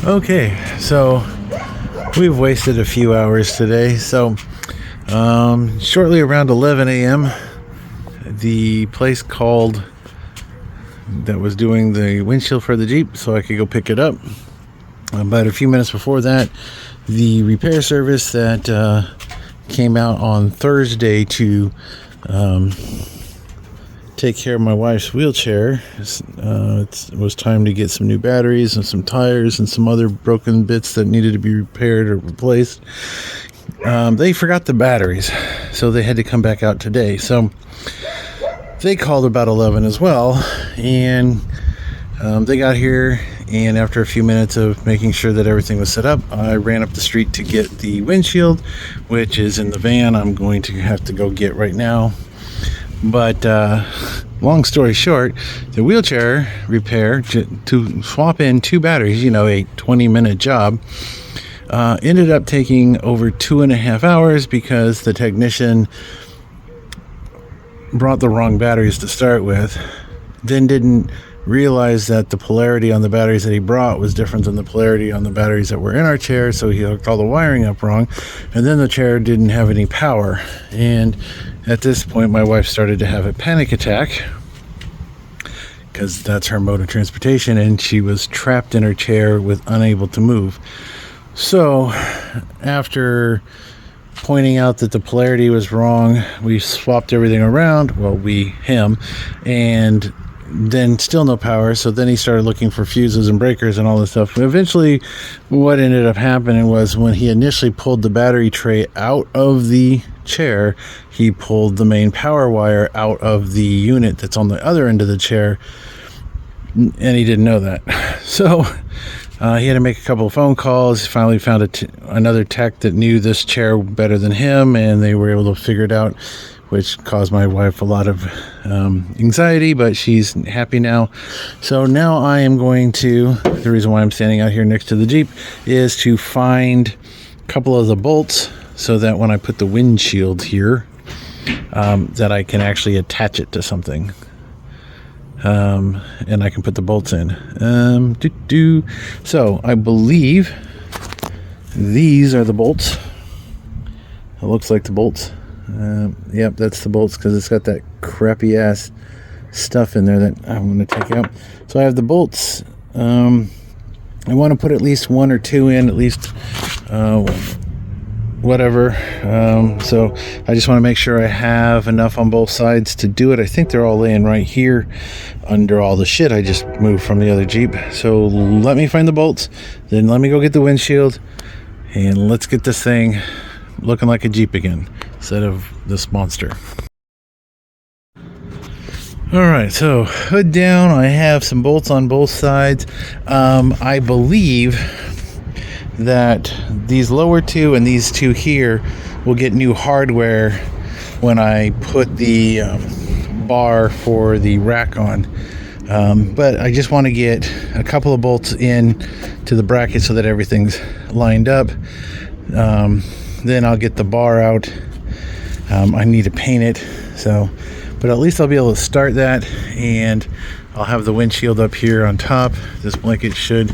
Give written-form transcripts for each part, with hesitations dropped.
Okay, so we've wasted a few hours today. So shortly around 11 a.m., the place called that was doing the windshield for the Jeep so I could go pick it up. But a few minutes before that, the repair service that came out on Thursday to take care of my wife's wheelchair. It was time to get some new batteries and some tires and some other broken bits that needed to be repaired or replaced. They forgot the batteries, so they had to come back out today. So they called about 11 as well, and they got here, and after a few minutes of making sure that everything was set up, I ran up the street to get the windshield, which is in the van. I'm going to have to go get right now. But long story short, the wheelchair repair to swap in two batteries, a 20-minute job, ended up taking over 2.5 hours because the technician brought the wrong batteries to start with, then didn't realize that the polarity on the batteries that he brought was different than the polarity on the batteries that were in our chair, so he hooked all the wiring up wrong, and then the chair didn't have any power. And at this point, my wife started to have a panic attack because that's her mode of transportation, and she was trapped in her chair with unable to move. So after pointing out that the polarity was wrong, we swapped everything around, him, and then still no power. So then he started looking for fuses and breakers and all this stuff. Eventually, what ended up happening was when he initially pulled the battery tray out of the chair, he pulled the main power wire out of the unit that's on the other end of the chair, and he didn't know that. So he had to make a couple of phone calls. He finally found another tech that knew this chair better than him, and they were able to figure it out, which caused my wife a lot of anxiety, but she's happy now. So now I am going to, the reason why I'm standing out here next to the Jeep is to find a couple of the bolts so that when I put the windshield here, that I can actually attach it to something. And I can put the bolts in. So I believe these are the bolts. It looks like the bolts. Yep, that's the bolts because it's got that crappy ass stuff in there that I'm going to take out. So I have the bolts. I want to put at least one or two in, at least whatever. So I just want to make sure I have enough on both sides to do it. I think they're all laying right here under all the shit I just moved from the other Jeep. So let me find the bolts, then let me go get the windshield, and let's get this thing looking like a Jeep again instead of this monster. Alright, so hood down. I have some bolts on both sides. I believe that these lower two and these two here will get new hardware when I put the bar for the rack on. But I just want to get a couple of bolts in to the bracket so that everything's lined up. Then I'll get the bar out. I need to paint it, but at least I'll be able to start that, and I'll have the windshield up here on top. This blanket should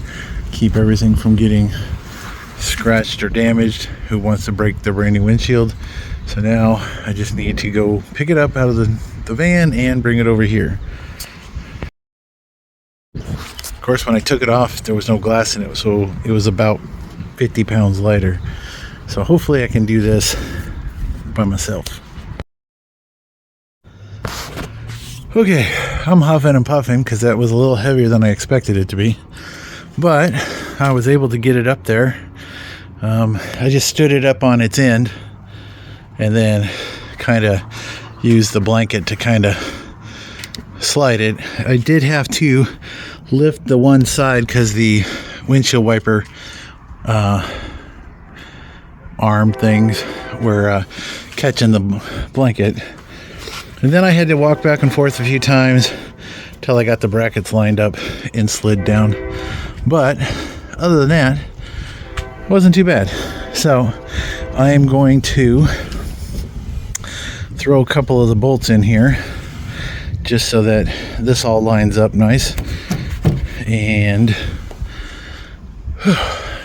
keep everything from getting scratched or damaged. Who wants to break the brand new windshield? So now I just need to go pick it up out of the van and bring it over here. Of course, when I took it off, there was no glass in it, so it was about 50 pounds lighter. So hopefully I can do this by myself. Okay, I'm huffing and puffing because that was a little heavier than I expected it to be, but I was able to get it up there. I just stood it up on its end and then kind of used the blanket to kind of slide it. I did have to lift the one side because the windshield wiper arm things were catching the blanket, and then I had to walk back and forth a few times till I got the brackets lined up and slid down. But other than that, it wasn't too bad. So I am going to throw a couple of the bolts in here just so that this all lines up nice, and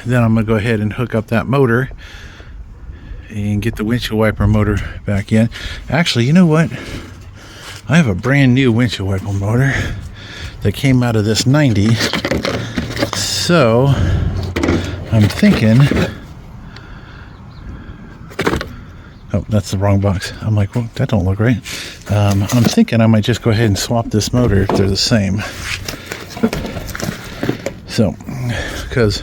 Then I'm gonna go ahead and hook up that motor and get the windshield wiper motor back in. Actually, you know what? I have a brand new windshield wiper motor that came out of this 90. So I'm thinking, oh, that's the wrong box. I'm like, well, that don't look right. I'm thinking I might just go ahead and swap this motor if they're the same. So, because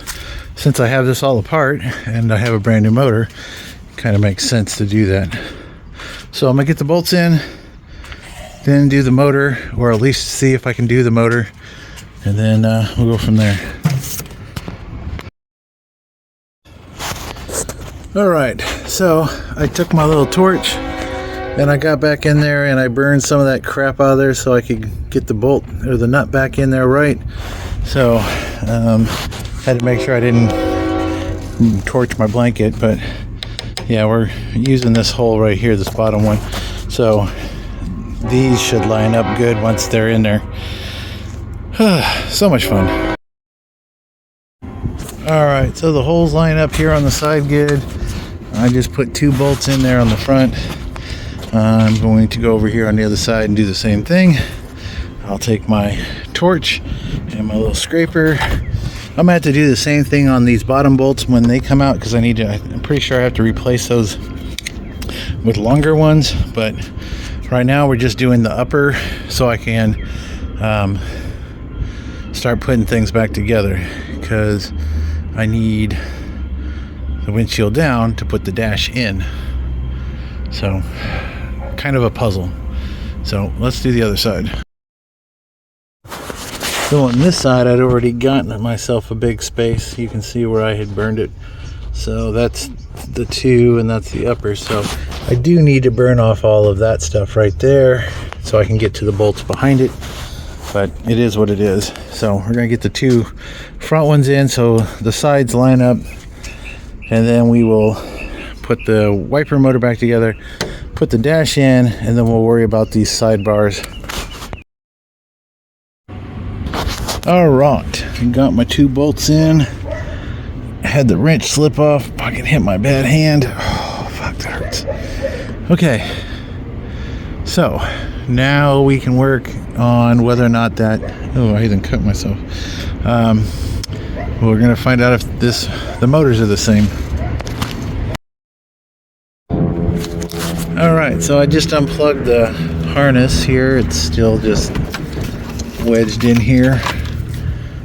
since I have this all apart and I have a brand new motor, it kind of makes sense to do that. So I'm gonna get the bolts in, then do the motor, or at least see if I can do the motor, and then we'll go from there. All right, so I took my little torch and I got back in there and I burned some of that crap out of there so I could get the bolt or the nut back in there right. So had to make sure I didn't torch my blanket, but yeah, we're using this hole right here, this bottom one. So these should line up good once they're in there. So much fun. All right, so the holes line up here on the side good. I just put 2 bolts in there on the front. I'm going to go over here on the other side and do the same thing. I'll take my torch and my little scraper. I'm gonna have to do the same thing on these bottom bolts when they come out, because I'm pretty sure I have to replace those with longer ones, but right now we're just doing the upper so I can start putting things back together, because I need the windshield down to put the dash in. So kind of a puzzle. So let's do the other side. So on this side, I'd already gotten myself a big space. You can see where I had burned it. So that's the 2 and that's the upper. So I do need to burn off all of that stuff right there so I can get to the bolts behind it. But it is what it is. So we're gonna get the 2 front ones in so the sides line up, and then we will put the wiper motor back together, put the dash in, and then we'll worry about these sidebars. All right, got my 2 bolts in. Had the wrench slip off. I can hit my bad hand. Oh, fuck, that hurts. Okay, so now we can work on whether or not that, oh, I even cut myself. We're gonna find out if the motors are the same. All right, so I just unplugged the harness here. It's still just wedged in here.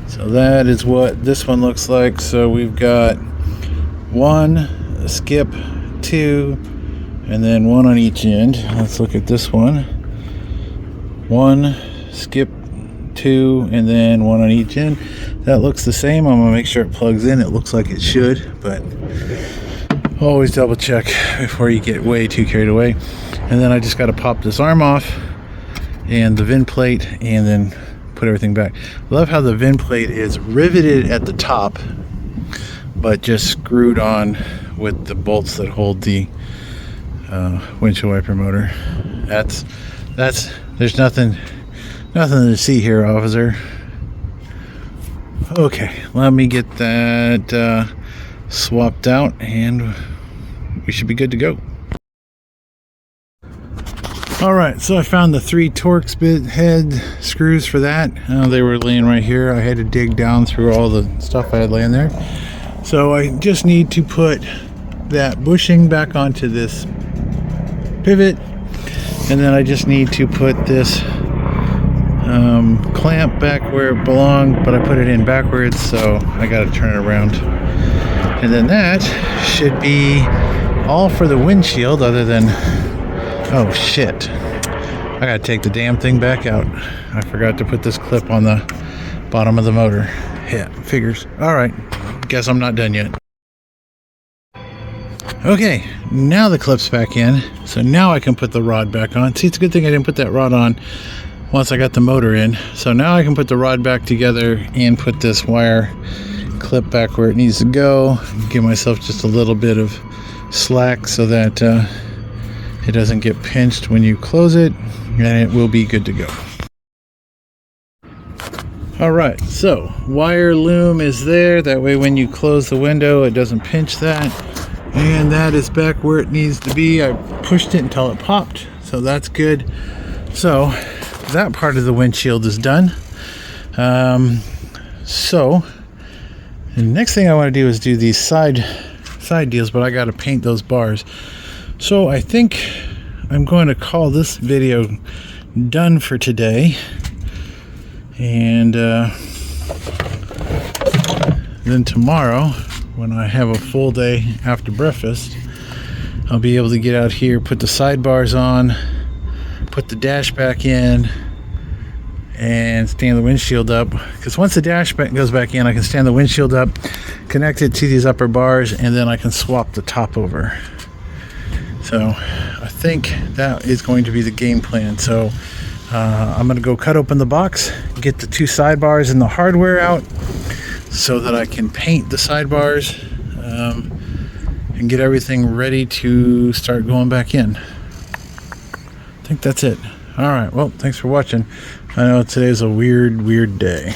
So that is what this one looks like. So we've got 1, skip, 2, and then 1 on each end. Let's look at this one. 1, skip, 2, and then 1 on each end. That looks the same. I'm gonna make sure it plugs in. It looks like it should, but always double check before you get way too carried away. And then I just got to pop this arm off and the VIN plate, and then put everything back. Love how the VIN plate is riveted at the top but just screwed on with the bolts that hold the windshield wiper motor. That's there's nothing to see here, officer. Okay, let me get that swapped out and we should be good to go. All right, so I found the 3 Torx bit head screws for that. They were laying right here. I had to dig down through all the stuff I had laying there. So I just need to put that bushing back onto this pivot, and then I just need to put this clamp back where it belonged, but I put it in backwards, so I got to turn it around. And then that should be all for the windshield, other than, oh shit, I gotta take the damn thing back out. I forgot to put this clip on the bottom of the motor. Yeah, figures. All right, guess I'm not done yet. Okay, now the clip's back in, so now I can put the rod back on. See, it's a good thing I didn't put that rod on once I got the motor in. So now I can put the rod back together and put this wire clip back where it needs to go. Give myself just a little bit of slack so that it doesn't get pinched when you close it, and it will be good to go. All right, so wire loom is there. That way when you close the window, it doesn't pinch that. And that is back where it needs to be. I pushed it until it popped, so that's good. So that part of the windshield is done. So the next thing I want to do is do these side deals, but I got to paint those bars. So I think I'm going to call this video done for today. And then tomorrow, when I have a full day after breakfast, I'll be able to get out here, put the sidebars on, put the dash back in, and stand the windshield up. Because once the dash goes back in, I can stand the windshield up, connect it to these upper bars, and then I can swap the top over. So I think that is going to be the game plan. So I'm going to go cut open the box, get the two sidebars and the hardware out so that I can paint the sidebars and get everything ready to start going back in. I think that's it. All right, well, thanks for watching. I know today's a weird day.